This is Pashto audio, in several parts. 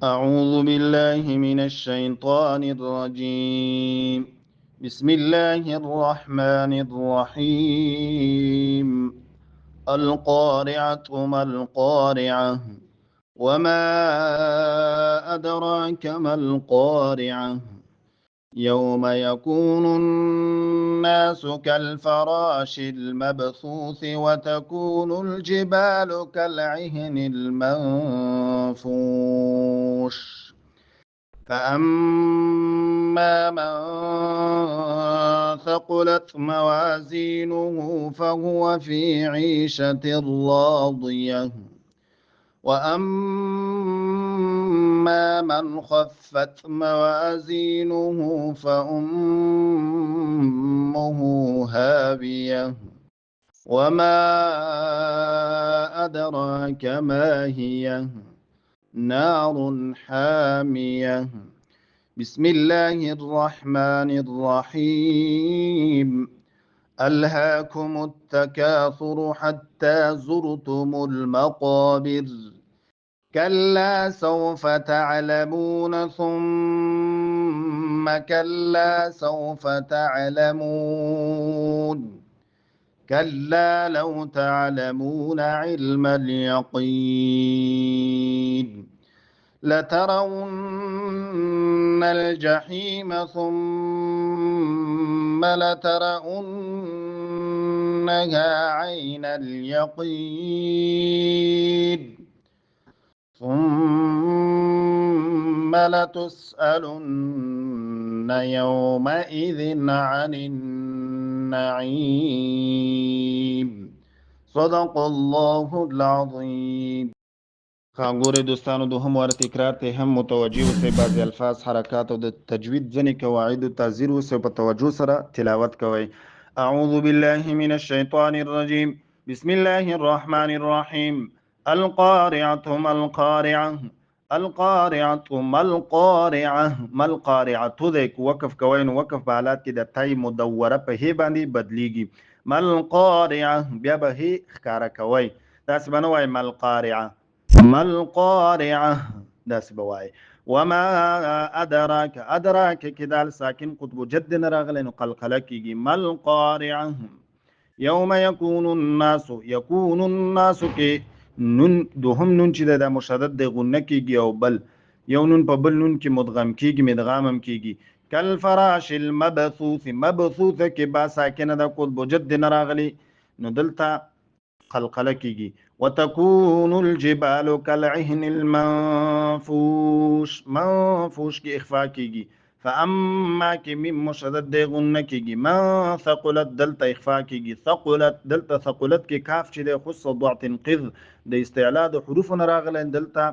أعوذ بالله من الشيطان الرجيم. بسم الله الرحمن الرحيم. القارعة ما القارعة، وما أدراك ما القارعة. يوم يكون الناس كالفراش المبثوث وتكون الجبال كالعهن المنفوش. فأما من ثقلت موازينه فهو في عيشة راضية، وأما من خفت موازينه فأمه هاوية، وما أدراك ما هي، نار حامية. بسم الله الرحمن الرحيم. ألهاكم التكاثر حتى زرتم المقابر، كلا سوف تعلمون ثم كلا سوف تعلمون، كلا لو تعلمون علم اليقين لترون الجحيم ثم لترونها عين اليقين ثم لتسألن يومئذ عن النعيم. صدق الله العظيم. خاګورې دوستانو دوهم وار تکرار ته هم متوجه اوسئ. بعضې الفاظ حرکات او د تجوید ځینې قواعدو ته ځیر اوسئ، په توجه سره تلاوت کوئ. اعوذ بالله من الشیطان الرجیم. بسم الله الرحمن الرحیم. القارعة ما القارعة، القارعة ما القارعة، ما القارعة دی وقف کوئ نو وقف په حالات کې د تای مدوره په هی باندې بدلیږي. ما القارعة بیا به هی ښکاره کوئ، داسې به نه وایي ما القارعة، ما القارعة داسې به وایي. وما ادراک، ادراک کې دال ساکن قطب جد نه راغلی نو قلقله کېږي. ما القارعة. یوم یکون الناس، یکون الناس کې نون دوهم نون چې د مشدد د غنه کېږي او بل یو نون په بل نون کې مدغم کېږي، مدغام هم کېږي. کالفراش المبثوث، مبثوث کې با ساکنه د قطب جد نه راغلی نو دلته قلقله کېږي. وتكون الجبال كالعهن المنفوش، منفوش کې اخفا کېږي. فاما کې میم مشدد دی غنه کېږي. من ثقلت دلته اخفا کېږي. ثقلت دلته ثقلت کې کاف چې دی خص ضع تنقذ د استعلا د حروفو نه راغلی، دلته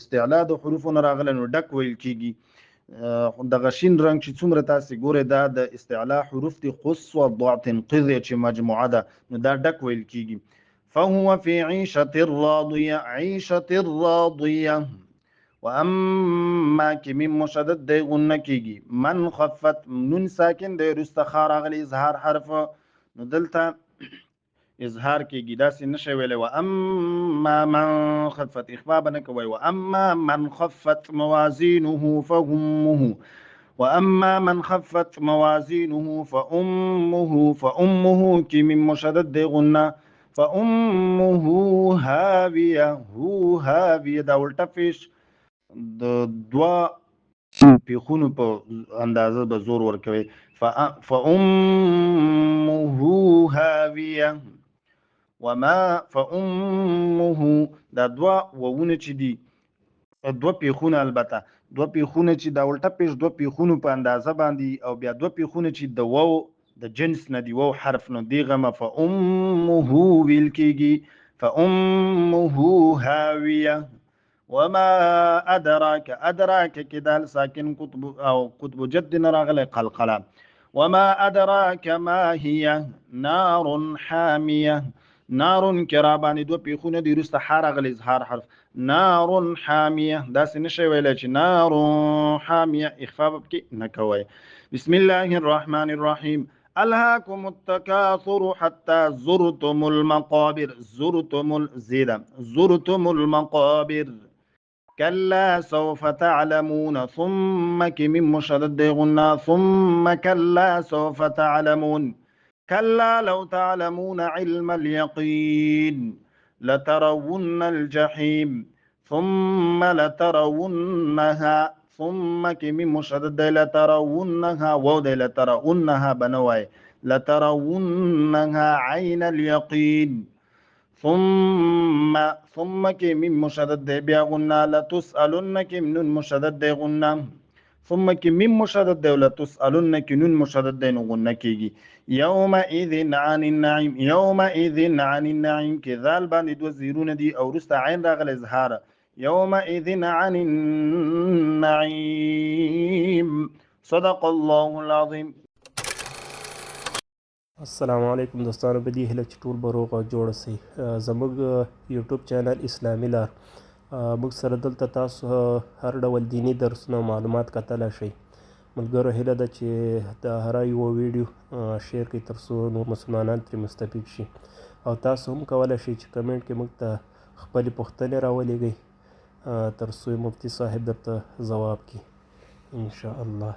استعلا د حروفو نه راغلی نو ډک ویل کېږي. د غشین رنگ چې څومره تاسې ګورئ دا د استعلا حروف دي، خص و ضع تنقذ چې مجموعه ده نو دا ډک ویل کېږي. فهو في عيشة راضية، عيشة راضية. واما کې میم مشدد دی غنه کېږي. من خفت نون ساکن دی رسته خا راغلی اظهار حرف نو دلته اظهار کېږي، داسې نشي ویلی. واما من خفت اخفا به نه کوئ. واما من خفت موازینه فامه، واما من خفت موازینه فامه، فامه کې میم مشدد دی غنه. فامه هاویه، هو هاویه دا الټه پیش د دوا پیخونو په اندازه به زور ورکوي. فامه هاویه، وما فامه دا دوا وونه چې دي دو پیخونه، البته دو پیخونه چې دا الټه پیش دو پیخونو په اندازه باندې او بیا دو پیخونه چې د وو د جنس نه دی وو حرف نو دیغه فامه ویل کېږي. فامه هاویه. وما ادراك، ادراك کې دال ساکن قطب او قطب جد نه راغلی قلقله. وما ادراك ما هي، نار حاميه. نار کې را باندې دوه پیخونه دي وروسته ح راغلی اظهار حرف. نار حاميه داسې نشي ویلی چې نار حاميه اخفا به پکې نه کوئ. بسم الله الرحمن الرحیم. الهاكم التكاثر حتى زرتم المقابر، زرتم زرتم المقابر. كلا سوف تعلمون ثم كم مشدد غنا ثم كلا سوف تعلمون كلا لو تعلمون علم اليقين لترون الجحيم ثم لترونها ثم كم مشدد لترونها وود لترونها بنواي لترونها عين اليقين ثم كم مشدد بیا غنا لتسألن كم نون مشدد غنا ثم كم من مشدد لتسألن كم نون مشدد غنا کیږي يومئذ عن النعيم يومئذ عن النعيم كذال باندې دو زیرونه دي او رست عین راغل اظهار يومئذ عن النعيم صدق الله العظيم. السلام علیکم دوستانو، په دې هیله چې ټول به روغ او جوړ سئ. زموږ یوټیوب چینل اسلامي لار، موږ سره دلته تاسو هر ډول دیني درسونه او معلومات کتلی شئ. ملګرو هیله ده چې د هر یوه ویډیو شیر کړئ تر څو نور مسلمانان ترې مستفید شي، او تاسو هم کولی شئ چې کمنټ کې موږ ته خپلې پوښتنې راولېږئ تر څو مفتي صاحب درته ځواب کړي انشاءالله.